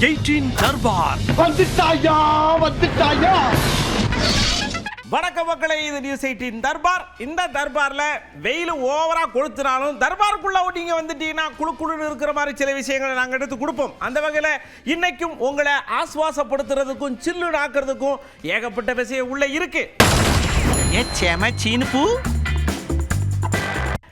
18 தர்பார் வந்துட்டாயா. வணக்க மக்களே, இது நியூஸ் 18 தர்பார். இந்த தர்பார்ல வெயில் ஓவரா கொளுத்துனாலும் தர்பாருக்குள்ள நீங்க வந்துட்டீங்கன்னா குழுன்னு இருக்கிற மாதிரி சில விஷயங்களை நாங்கள் எடுத்து கொடுப்போம். அந்த வகையில் இன்னைக்கும் உங்களை ஆஸ்வாசப்படுத்துறதுக்கும் சில்லு நாக்குறதுக்கும் ஏகப்பட்ட விஷயம் உள்ள இருக்கு. சீனு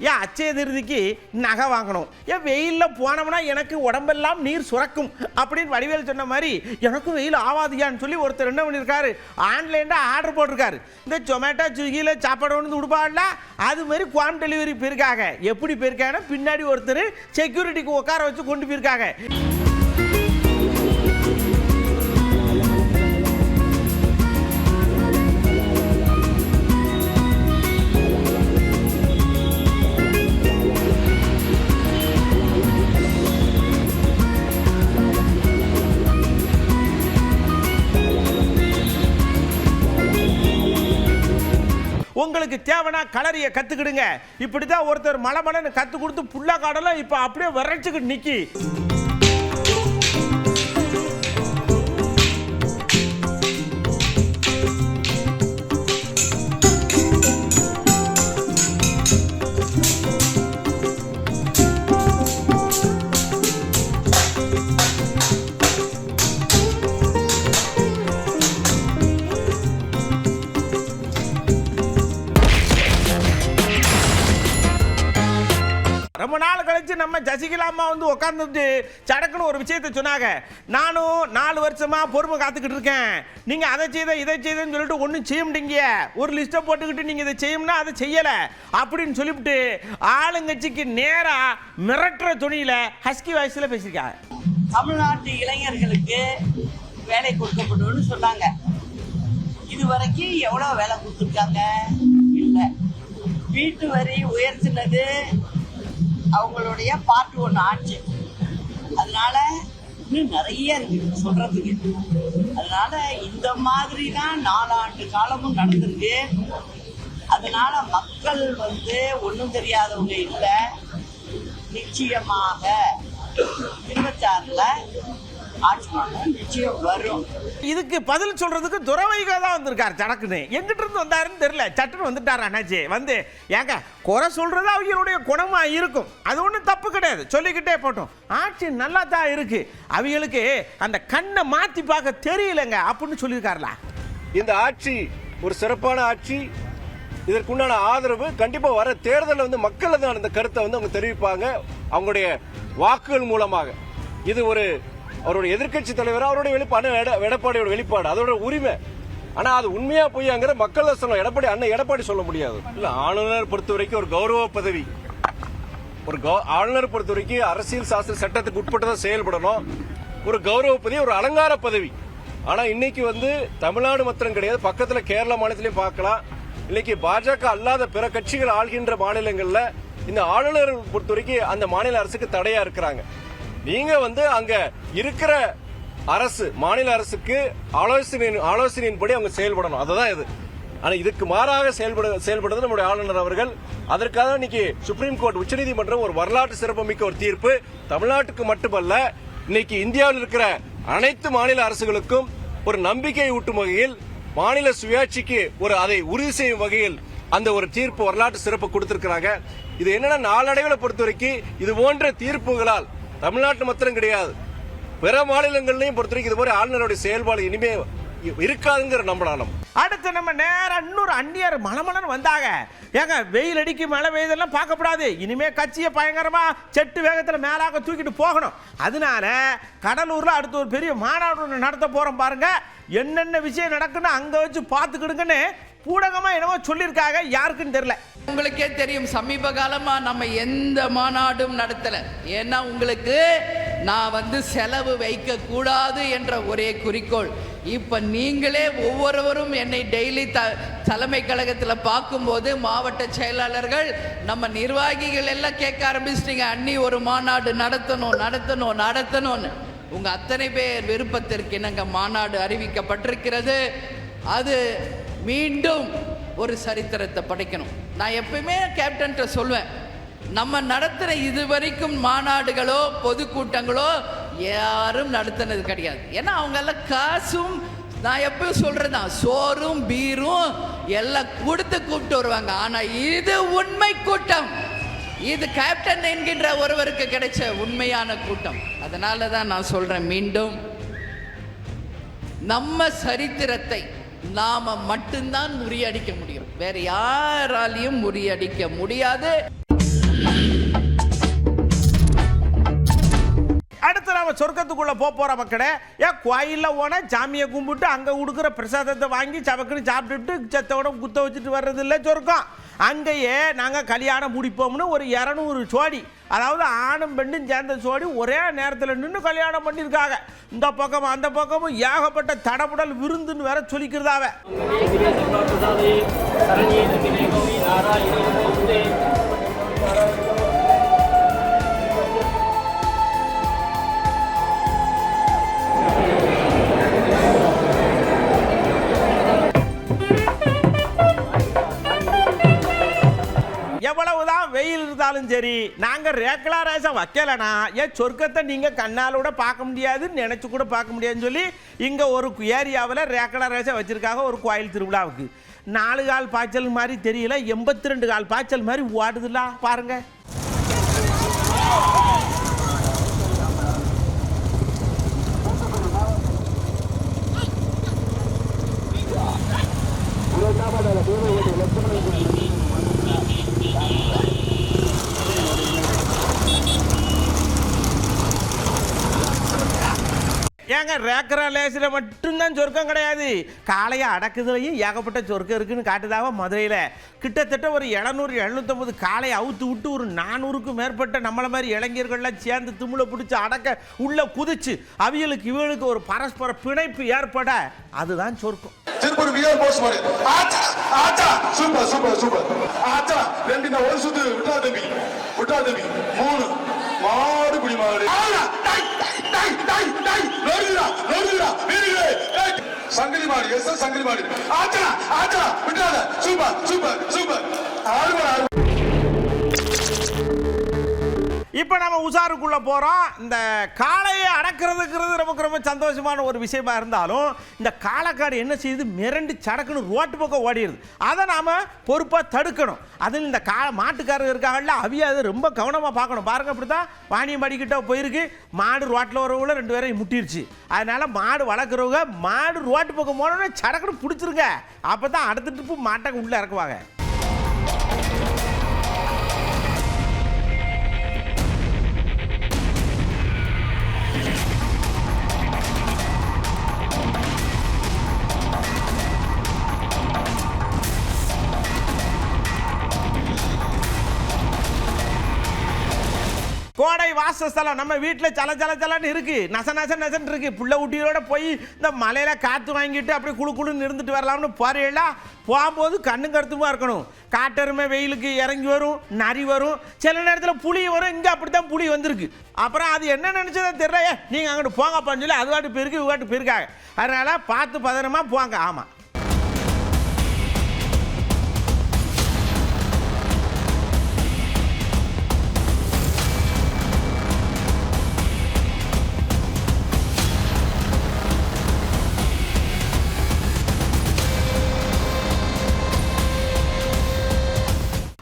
ஏன் அச்சய திருதிக்கு நகை வாங்கணும், ஏன் வெயிலில் போனோம்னா எனக்கு உடம்பெல்லாம் நீர் சுரக்கும் அப்படின்னு வடிவேல் சொன்ன மாதிரி எனக்கும் வெயில் ஆவாதியான்னு சொல்லி ஒருத்தர் என்ன பண்ணியிருக்காரு, ஆன்லைனில் ஆர்டர் போட்டிருக்காரு. இந்த ஜொமேட்டோ ஸ்விக்கியில் சாப்பாடு வந்து விடுப்பாடல, அது மாதிரி குவாம் டெலிவரி போயிருக்காங்க. எப்படி போயிருக்காங்கன்னா பின்னாடி ஒருத்தர் செக்யூரிட்டிக்கு உட்கார வச்சு கொண்டு போயிருக்காங்க. உங்களுக்கு தேவைன்னா கலரிய கத்துக்கிடுங்க. இப்படிதான் ஒருத்தர் மலமலன்னு கத்து கொடுத்து புல்லா காடல இப்ப அப்படியே வறட்சிக்கிட்டு நிக்கி. ரொம்ப நாள் கழிச்சு நம்ம ஜசிகலா அம்மா வந்து உட்காந்துட்டு சடக்குன்னு ஒரு விஷயத்தை சொன்னாங்க. நானும் 4 வருஷமா பொறுமை காத்துக்கிட்டு இருக்கேன், நீங்க அதை செய்த இதை செய்தன்னு சொல்லிட்டு ஒன்றும் செய்ய முடியுங்க, ஒரு லிஸ்ட்டை போட்டுக்கிட்டு நீங்க இதை செய்யணும்னா அதை செய்யலை அப்படின்னு சொல்லிவிட்டு ஆளுங்கட்சிக்கு நேரா மிரட்டுற துணியில ஹஸ்கி வாய்ஸ்ல பேசியிருக்காங்க. தமிழ்நாட்டு இளைஞர்களுக்கு வேலை கொடுக்கப்படும் சொன்னாங்க. இதுவரைக்கும் எவ்வளவு வேலை கொடுத்துருக்காங்க? இல்லை. வீட்டு வரி உயர்த்தினது அவங்களுடைய பார்ட் 1 ஆட்சி. அதனால இன்னும் நிறைய இருக்கு சொல்றதுக்கு. அதனால இந்த மாதிரி தான் 4 ஆண்டு காலமும் நடந்திருக்கு. அதனால மக்கள் ஒன்றும் தெரியாதவங்க இல்லை. நிச்சயமாக 26ல் ஆட்சி மாற்றம் நிச்சயம் வரும். இதுக்கு பதில் சொல்றதுக்கு துறவைகா தான் வந்திருக்காரு. சடக்குன்னு எங்கிட்ட இருந்து வந்தாருன்னு தெரியல, சட்டுன்னு வந்துட்டாரு அண்ணாச்சி. வந்து ஏங்க குறை சொல்றது அவங்களுடைய குணமா இருக்கும், அது ஒன்றும் தப்பு கிடையாது, சொல்லிக்கிட்டே போட்டோம். ஆட்சி நல்லா தான் இருக்கு, அவங்களுக்கு அந்த கண்ணை மாத்தி பார்க்க தெரியலங்க அப்படின்னு சொல்லியிருக்காருல. இந்த ஆட்சி ஒரு சிறப்பான ஆட்சி. இதற்குண்டான ஆதரவு கண்டிப்பா வர தேர்தலில் மக்கள் தான் அந்த கருத்தை அவங்க தெரிவிப்பாங்க அவங்களுடைய வாக்குகள் மூலமாக. இது ஒரு அவருடைய எதிர்கட்சி தலைவர் அவருடைய வெளிப்பாடு, எடப்பாடியோட வெளிப்பாடு, அதோட உரிமை. ஆனா அது உண்மையா பொய்யாங்கிற மக்கள் சொல்ல எடப்பாடி சொல்ல முடியாது. இல்ல, ஆளுநர் பொறுத்த வரைக்கும் ஒரு கௌரவ பதவி. ஆளுநர் பொறுத்த வரைக்கும் அரசியல் சாஸ்திர சட்டத்துக்கு உட்பட்டுதான் செயல்படணும். ஒரு கௌரவ பதவி, ஒரு அலங்கார பதவி. ஆனா இன்னைக்கு தமிழ்நாடு மாத்திரம் கிடையாது, பக்கத்துல கேரள மாநிலத்திலையும் பார்க்கலாம். இன்னைக்கு பாஜக அல்லாத பிற கட்சிகள் ஆள்கின்ற மாநிலங்கள்ல இந்த ஆளுநர் பொறுத்த வரைக்கும் அந்த மாநில அரசுக்கு தடையா இருக்கிறாங்க. நீங்க அங்க இருக்கிற அரசு, மாநில அரசுக்கு ஆலோசனையின்படி அவங்க செயல்படணும், அதுதான் இது. ஆனா இதுக்கு மாறாக செயல்படுறது நம்முடைய ஆளுநர் அவர்கள். அதற்காக இன்னைக்கு சுப்ரீம் கோர்ட், உச்சநீதிமன்றம் ஒரு வரலாற்று சிறப்புமிக்க ஒரு தீர்ப்பு தமிழ்நாட்டுக்கு மட்டுமல்ல, இன்னைக்கு இந்தியாவில் இருக்கிற அனைத்து மாநில அரசுகளுக்கும் ஒரு நம்பிக்கை ஊட்டும் வகையில், மாநில சுயாட்சிக்கு அதை உறுதி செய்யும் வகையில் அந்த ஒரு தீர்ப்பு, வரலாற்று சிறப்பு கொடுத்திருக்கிறாங்க. இது என்னன்னா, நாளடைவில் பொறுத்த வரைக்கும் இது போன்ற தீர்ப்புகளால் தமிழ்நாட்டு மாத்திரம் கிடையாது, பிற மாநிலங்களையும் பொறுத்த வரைக்கும் இது மாதிரி ஆளுநருடைய செயல்பாடு இனிமே இருக்காதுங்கிற நம்பலாம். அடுத்து நம்ம நேரம் இன்னொரு அந்நியர் மலமலன்னு வந்தாங்க. ஏங்க வெயில் அடிக்கு மழை பெய்தெல்லாம் பார்க்கப்படாது, இனிமே கட்சியை பயங்கரமா செட்டு வேகத்தில் மேலாக தூக்கிட்டு போகணும். அதனால கடலூர்ல அடுத்து ஒரு பெரிய மாநாடு நடத்த போறோம் பாருங்க. என்னென்ன விஷயம் நடக்குன்னு அங்க வச்சு பார்த்துக்கிடுங்கன்னு பூடகமா என்னவோ சொல்லியிருக்காங்க, யாருக்குன்னு தெரியல. உங்களுக்கே தெரியும், சமீப காலமா நம்ம எந்த மாநாடும் நடத்தல. ஏன்னா உங்களுக்கு நான் செலவு வைக்க கூடாது என்ற ஒரே குறிக்கோள். இப்ப நீங்களே ஒவ்வொருவரும் என்னை டெய்லி தலைமை கழகத்தில் பார்க்கும்போது மாவட்ட செயலாளர்கள், நம்ம நிர்வாகிகள் எல்லாம் கேட்க ஆரம்பிச்சிட்டீங்க, அண்ணி ஒரு மாநாடு நடத்தணும்னு. உங்க அத்தனை பேர் விருப்பத்திற்கு இணங்க மாநாடு அறிவிக்கப்பட்டிருக்கிறது. அது மீண்டும் ஒரு சரித்திரத்தை படைக்கணும். நான் எப்பயுமே கேப்டன்கிட்ட சொல்வேன், நம்ம நடத்துகிற இதுவரைக்கும் மாநாடுகளோ பொதுக்கூட்டங்களோ யாரும் நடத்தினது கிடையாது. ஏன்னா அவங்க எல்லாம் காசும், நான் எப்பவும் சொல்றேன், சோறும் பீரும் எல்லாம் கொடுத்து கூப்பிட்டு வருவாங்க. ஆனா இது உண்மை கூட்டம், இது கேப்டன் என்கின்ற ஒருவருக்கு கிடைச்ச உண்மையான கூட்டம். அதனால தான் நான் சொல்றேன், மீண்டும் நம்ம சரித்திரத்தை நாம மட்டும்தான் முறியடிக்க முடியும், வேற யாராலையும் முறியடிக்க முடியாது. அடுத்து நாம சொர்க்கத்துக்குள்ள போற மக்களே, கோயிலில் போனா சாமியை கும்பிட்டு அங்க கொடுக்குற பிரசாதத்தை வாங்கி சபக்குன்னு சாப்பிட்டுட்டு செத்தோட குத்த வச்சுட்டு வர்றது இல்லை சொர்க்கம். அங்கேயே நாங்கள் கல்யாணம் முடிப்போம்னு ஒரு 200 ஜோடி, அதாவது ஆணும் பெண்ணும் சேர்ந்த ஜோடி ஒரே நேரத்தில் நின்று கல்யாணம் பண்ணியிருக்காங்க. இந்த பக்கமும் அந்த பக்கமும் ஏகப்பட்ட தடபுடல் விருந்துன்னு வேற சொல்லிக்கிறதாவ. எவ்வளவுதான் வெயில் இருந்தாலும் சரி, நாங்கள் ரேக்லா ரேசம் வைக்கலனா ஏன் சொர்க்கத்தை நீங்கள் கண்ணாலோட பார்க்க முடியாது, நினச்சி கூட பார்க்க முடியாதுன்னு சொல்லி இங்கே ஒரு ஏரியாவில் ரேக்லா ரேசம் வச்சுருக்காங்க. ஒரு கோயில் திருவிழாவுக்கு 4 கால் பாய்ச்சல் மாதிரி தெரியல, 82 கால் பாய்ச்சல் மாதிரி ஓடுதுல்ல பாருங்க. ஏங்க ரேக்கரா லேசில் மட்டும்தான் சொர்க்கம் கிடையாது, காளையை அடக்குதுலையும் ஏகப்பட்ட சொர்க்கம் இருக்குன்னு காட்டுதாக. மதுரையில் கிட்டத்தட்ட ஒரு 700-750 காளையை அவுத்து விட்டு ஒரு 400க்கும் மேற்பட்ட நம்மளை மாதிரி இளைஞர்கள்லாம் சேர்ந்து திமுலை பிடிச்சி அடக்க உள்ள குதிச்சு அவியலுக்கு இவளுக்கு ஒரு பரஸ்பர பிணைப்பு ஏற்பட அதுதான் சொர்க்கம். திருப்பூர் வியர் போஸ் மாதிரி ஆச்சா ஆச்சா சூப்பர் சூப்பர் சூப்பர் ஆச்சா ரெண்டு இந்த ஒரு சுத்து விட்டா தம்பி 3 மாடு குடி மாடு சங்கிலி மாடு எஸ் சங்கிலி மாடு ஆச்சா ஆச்சா விட்டாத சூப்பர் சூப்பர் சூப்பர் ஆறு. இப்போ நம்ம உசாருக்குள்ளே போகிறோம். இந்த காளையை அடக்கிறதுங்கிறது நமக்கு ரொம்ப சந்தோஷமான ஒரு விஷயமா இருந்தாலும் இந்த காளைக்காடு என்ன செய்யுது, மிரண்டு சடக்குன்னு ரோட்டு பக்கம் ஓடிடுது. அதை நாம் பொறுப்பாக தடுக்கணும். அதில் இந்த மாட்டுக்காரங்க இருக்காங்கல்ல, அவிய அதை ரொம்ப கவனமாக பார்க்கணும். பாருங்கள், இப்படி தான் வாணியம்பாடிக்கிட்ட போயிருக்கு, மாடு ரோட்டில் வரவங்கள 2 பேரையும் முட்டிருச்சு. அதனால் மாடு வளர்க்குறவங்க மாடு ரோட்டு பக்கம் போனோன்னா சடக்குன்னு பிடிச்சிருங்க, அப்போ தான் அடுத்த ட்ரிப்பு மாட்டை உள்ளே இறக்குவாங்க. கோடை வாசஸ்தலம் நம்ம வீட்டில் சலன்னு இருக்கு, நசன் இருக்கு. புள்ள ஊட்டியோட போய் இந்த மலையில காற்று வாங்கிட்டு அப்படி குழுன்னு இருந்துட்டு வரலாம்னு போறீங்களா? போகும்போது கண்ணும் கருத்துமா இருக்கணும். காட்டெருமை வெயிலுக்கு இறங்கி வரும், நரி வரும், சில நேரத்தில் புளி வரும். இங்கே அப்படித்தான் புளி வந்திருக்கு. அப்புறம் அது என்ன நினைச்சதோ தெரியல, நீங்கள் அங்கிட்டு போங்கப்பான்னு சொல்லி அது வாட்டு போயிருக்கு, இவாட்டு போயிருக்காங்க. அதனால பார்த்து பத்திரமா போங்க. ஆமாம்,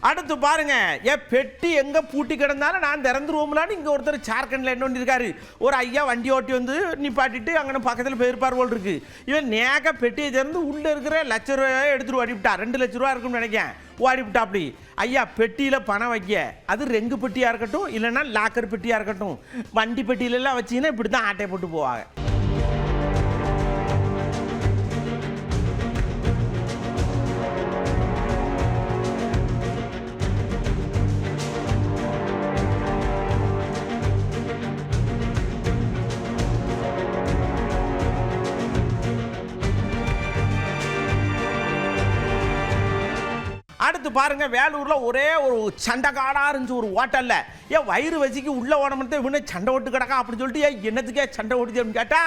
அடுத்து பாருங்க, பெட்டி எங்க பூட்டி கிடந்தாலும் நான் திறந்துருவோம்லான்னு இங்க ஒருத்தர் ஜார்க்கண்ட்ல என்ன இருக்காரு. ஒரு ஐயா வண்டி ஓட்டி வந்து நிப்பாட்டிட்டு அங்கே பக்கத்தில் போயிருப்பார் போல் இருக்கு. இவன் நேக்க பெட்டியை திறந்து உள்ள இருக்கிற ₹1,00,000 எடுத்துட்டு ஓடிவிட்டா. ₹2,00,000 இருக்குன்னு நினைக்கிறேன். ஓடிவிட்டா. அப்படி ஐயா பெட்டியில் பணம் வைக்க, அது ரெங்கு பெட்டியாக இருக்கட்டும் இல்லைன்னா லாக்கர் பெட்டியாக இருக்கட்டும், வண்டி பெட்டியிலெல்லாம் வச்சிங்கன்னா இப்படி தான் ஆட்டையை போட்டு போவாங்க. அடுத்து பாருங்க, வேலூர்ல ஒரே ஒரு சண்டைக்காடா இருந்துச்சு ஒரு ஹோட்டல்ல. வயிறு வசிக்கு உள்ள ஓடமட்டு இவனே சண்டை ஓட்டு கிடக்கா அப்படின்னு சொல்லிட்டு என்னத்துக்கே சண்டை ஓட்டுச்சு அப்படின்னு கேட்டா,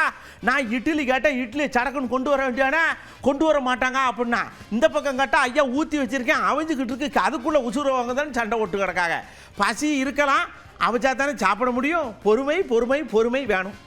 நான் இட்லி கேட்டேன், இட்லி சடக்குன்னு கொண்டு வர வேண்டியானே, கொண்டு வர மாட்டாங்க அப்படின்னா. இந்த பக்கம் கேட்டா ஐயா ஊற்றி வச்சிருக்கேன் அவிஞ்சுக்கிட்டு இருக்கு, அதுக்குள்ள உசுர வாங்க தான் சண்டை ஓட்டு கிடக்காங்க. பசி இருக்கலாம், அவச்சா தானே சாப்பிட முடியும். பொறுமை பொறுமை பொறுமை வேணும்.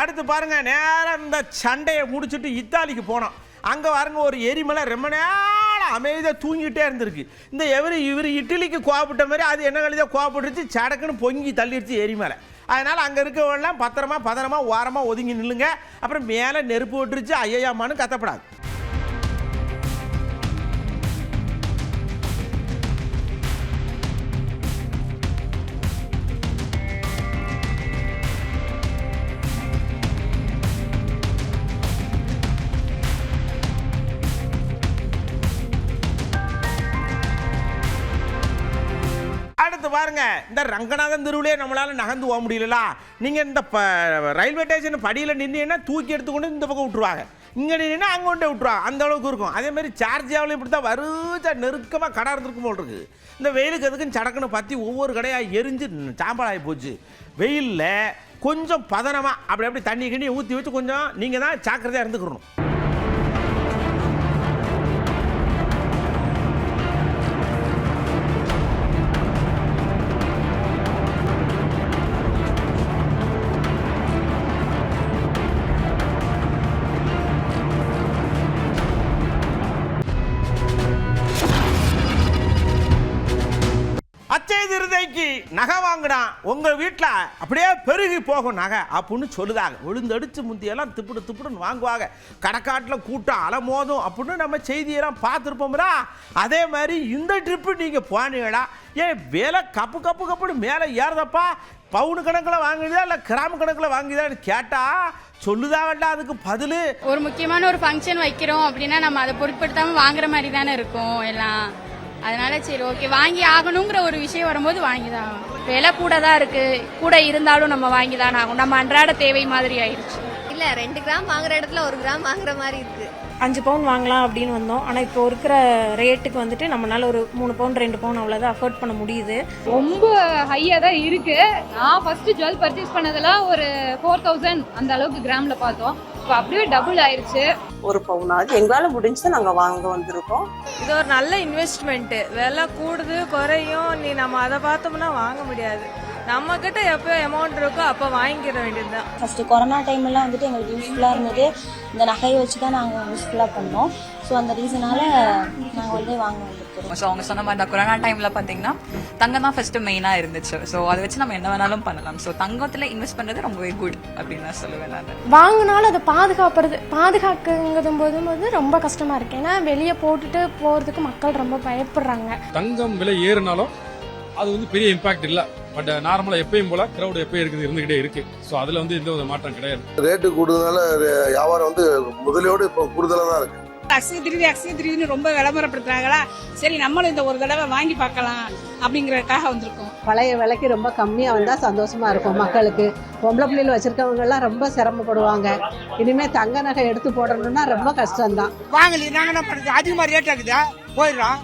அடுத்து பாருங்க, நேரம் இந்த சண்டையை முடிச்சுட்டு இத்தாலிக்கு போனோம். அங்கே பாருங்க ஒரு எரிமலை ரொம்ப நேரம் அமைதியாக தூங்கிட்டே இருந்திருக்கு. இந்த இவர் இட்லிக்கு கோவப்பட்ட மாதிரி அது என்ன கழிதான் கோவப்பட்டுருச்சு, சடக்குன்னு பொங்கி தள்ளிடுச்சு எரிமலை. அதனால் அங்கே இருக்கவங்களாம் பத்திரமா ஓரமாக ஒதுங்கி நில்லுங்க. அப்புறம் மேலே நெருப்பு விட்டுருச்சு ஐயாமான்னு கத்தப்படாது. அடுத்து பாருங்க, இந்த ரங்கநாதன் தெருவிலே நம்மளால நகர்ந்து போக முடியல. நீங்க இந்த ரயில்வே ஸ்டேஷன் படியில் நின்னீங்கன்னா தூக்கி எடுத்துக்கொண்டு இந்த பக்கம் விட்டுருவாங்க, இங்கே நின்னா அங்கே கொண்டே விட்டுருவாங்க. அந்த அளவுக்கு இருக்கும். அதே மாதிரி சார்ஜியாவிலையும் இப்படி தான் வருச்சா நெருக்கமாக கடை இருந்திருக்கும் போல் இருக்கு. இந்த வெயிலுக்கு எதுக்குன்னு சடக்குன்னு பற்றி ஒவ்வொரு கடையாக எரிஞ்சு சாம்பலாகி போச்சு. வெயிலில் கொஞ்சம் பதனமாக அப்படி தண்ணி கிண்ணி ஊற்றி வச்சு கொஞ்சம் நீங்கள் தான் ஜாக்கிரதையாக இருந்துக்கணும். அச்சை திருதைக்கு நகை வாங்கினா உங்கள் வீட்டில் அப்படியே பெருகி போகும் நகை அப்படின்னு சொல்லுதாங்க. விழுந்தடிச்சு முந்தியெல்லாம் திப்புடுன்னு வாங்குவாங்க. கடைக்காட்டில் கூட்டம் அலமோதும் அப்படின்னு நம்ம செய்தியெல்லாம் பார்த்துருப்போம்ல. அதே மாதிரி இந்த ட்ரிப்பு நீங்கள் போனீங்களா? ஏன் விலை கப்புன்னு மேலே ஏறுதப்பா? பவுனு கணக்கில் வாங்குதா இல்லை கிராம கணக்கில் வாங்குதான்னு கேட்டால் சொல்லுதா வேண்டாம். அதுக்கு பதில் ஒரு முக்கியமான ஒரு ஃபங்க்ஷன் வைக்கிறோம் அப்படின்னா நம்ம அதை பொருட்படுத்தாமல் வாங்குற மாதிரி தானே இருக்கும் எல்லாம். அதனால சரி ஓகே வாங்கி ஆகணுங்கிற ஒரு விஷயம் வரும்போது வாங்கிதான். விலை கூட தான் இருக்கு, கூட இருந்தாலும் நம்ம வாங்கிதான் ஆகும். நம்ம அன்றாட தேவை மாதிரி ஆயிடுச்சு. இல்ல 2 கிராம் வாங்குற இடத்துல 1 கிராம் வாங்குற மாதிரி இருக்கு. 5 பவுன் வாங்கலாம் அப்படின்னு வந்தோம். ஆனால் இப்போ இருக்கிற ரேட்டுக்கு வந்துட்டு நம்மளால ஒரு 3 பவுன் 2 பவுன் அவ்வளோதான் அஃபோர்ட் பண்ண முடியுது. ரொம்ப ஹையாக தான் இருக்கு. நான் ஃபர்ஸ்ட் ஜுவல் பர்ச்சேஸ் பண்ணதெல்லாம் ஒரு 4000 அந்த அளவுக்கு கிராம்ல பார்த்தோம். இப்போ அப்படியே டபுள் ஆயிருச்சு. 1 பவுனாவது எங்களால முடிஞ்சு நாங்க வாங்க வந்திருக்கோம். இது ஒரு நல்ல இன்வெஸ்ட்மெண்ட். விலை கூடுது குறையும், நீ நம்ம அதை பார்த்தோம்னா வாங்க முடியாது. நம்ம கிட்ட எப்போ அமௌண்ட் இருக்கோ அப்போ வாங்கிக்கிற வேண்டியதுதான். ஃபர்ஸ்ட் கொரோனா டைம்லாம் வந்துட்டு எங்களுக்கு யூஸ்ஃபுல்லாக இருந்தது. இந்த நகையை வச்சு தான் நாங்கள் யூஸ்ஃபுல்லாக பண்ணோம். ஸோ அந்த ரீசனால நாங்கள் வந்து வாங்க வந்துருக்கோம். ஸோ அவங்க சொன்ன மாதிரி கொரோனா டைம்ல பார்த்தீங்கன்னா தங்கம் தான் ஃபர்ஸ்ட் மெயினாக இருந்துச்சு. ஸோ அதை வச்சு நம்ம என்ன வேணாலும் பண்ணலாம். ஸோ தங்கத்தில் இன்வெஸ்ட் பண்ணுறது ரொம்பவே குட் அப்படின்னு நான் சொல்லுவேன். நான் வாங்கினாலும் அதை பாதுகாக்குங்கும் போது ரொம்ப கஷ்டமா இருக்கு. ஏன்னா வெளியே போட்டுட்டு போறதுக்கு மக்கள் ரொம்ப பயப்படுறாங்க. தங்கம் விலை ஏறினாலும் அது வந்து பெரிய இம்பாக்ட் இல்லை. பட் நார்மலா எப்பயும் போல கிரௌட் எப்பயும் இருந்துகிட்டே இருக்கு. ஸோ அதுல வந்து எந்த ஒரு மாற்றம் கிடையாது. ரேட்டு கூடுதனால வியாபாரம் வந்து முதலோடு இப்போ கூடுதலாக தான் இருக்கு. அக்ஷய திருவின்னு ரொம்ப விளம்பரப்படுத்துறாங்களா, சரி நம்மளும் இந்த ஒரு தடவை வாங்கி பார்க்கலாம் அப்படிங்கறதுக்காக வந்திருக்கோம். பழைய விலைக்கு ரொம்ப கம்மியா வந்தா சந்தோஷமா இருக்கும் மக்களுக்கு. பொம்பளை பிள்ளைகள் வச்சிருக்கவங்க எல்லாம் ரொம்ப சிரமப்படுவாங்க. இனிமே தங்க நகை எடுத்து போடணும்னா ரொம்ப கஷ்டம்தான். வாங்கல நாங்க என்ன பண்றது, அதிகமா ரேட் ஆகுதா போயிடுறோம்.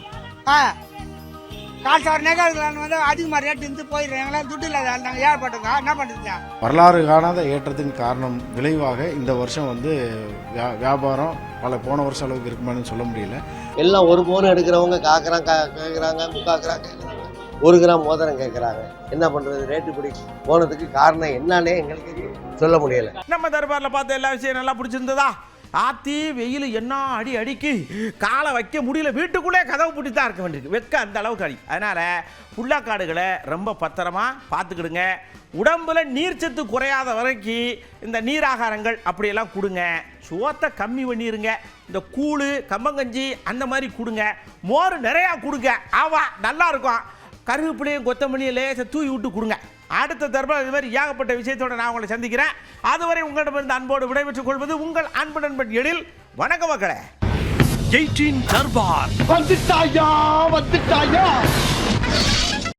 அதிகமாக ரேட் இருந்து போயிடுறாங்களா, துட்டு இல்லாத நாங்கள் ஏற்பட்டுங்க என்ன பண்ணுறீங்க. வரலாறு காணாத ஏற்றத்தின் காரணம் விளைவாக இந்த வருஷம் வந்து வியாபாரம் போன வருஷம் அளவுக்கு இருக்குமான்னு சொல்ல முடியல. எல்லாம் 1 பவுன் எடுக்கிறவங்க கேட்குறாங்க, முக்காக்குறாங்க, 1 கிராம் மோதிரம் கேட்குறாங்க. என்ன பண்றது, ரேட்டு இப்படி போனதுக்கு காரணம் என்னன்னே எங்களுக்கு சொல்ல முடியல. நம்ம தர்பாரில் பார்த்த எல்லா விஷயம் நல்லா பிடிச்சிருந்ததா? ஆத்தி வெயில் என்ன அடிக்கு காலை வைக்க முடியல. வீட்டுக்குள்ளே கதவு பூட்டி தான் இருக்க வேண்டியிருக்கு. வெக்க அந்த அளவுக்கு அடி. அதனால் புல்லாக்காடுகளை ரொம்ப பத்திரமா பார்த்துக்கிடுங்க. உடம்புல நீர்ச்சத்து குறையாத வரைக்கும் இந்த நீராகாரங்கள் அப்படியெல்லாம் கொடுங்க. சோத்தை கம்மி பண்ணிடுங்க. இந்த கூழ் கம்பங்கஞ்சி அந்த மாதிரி கொடுங்க. மோர் நிறையா கொடுங்க. ஆவா நல்லா இருக்கும். கருவேப்பிலையும் கொத்தமல்லியும் லேசாக தூவி விட்டு கொடுங்க. அடுத்த தர்பார் இது மாதிரி ஏகப்பட்ட விஷயத்தோட நான் உங்களை சந்திக்கிறேன். அதுவரை உங்களிடமிருந்து அன்போடு விடைபெற்றுக் கொள்வது உங்கள் அன்பு நண்பன் எழில். வணக்க மக்களே. 18 தர்பார் வந்துட்டாயா.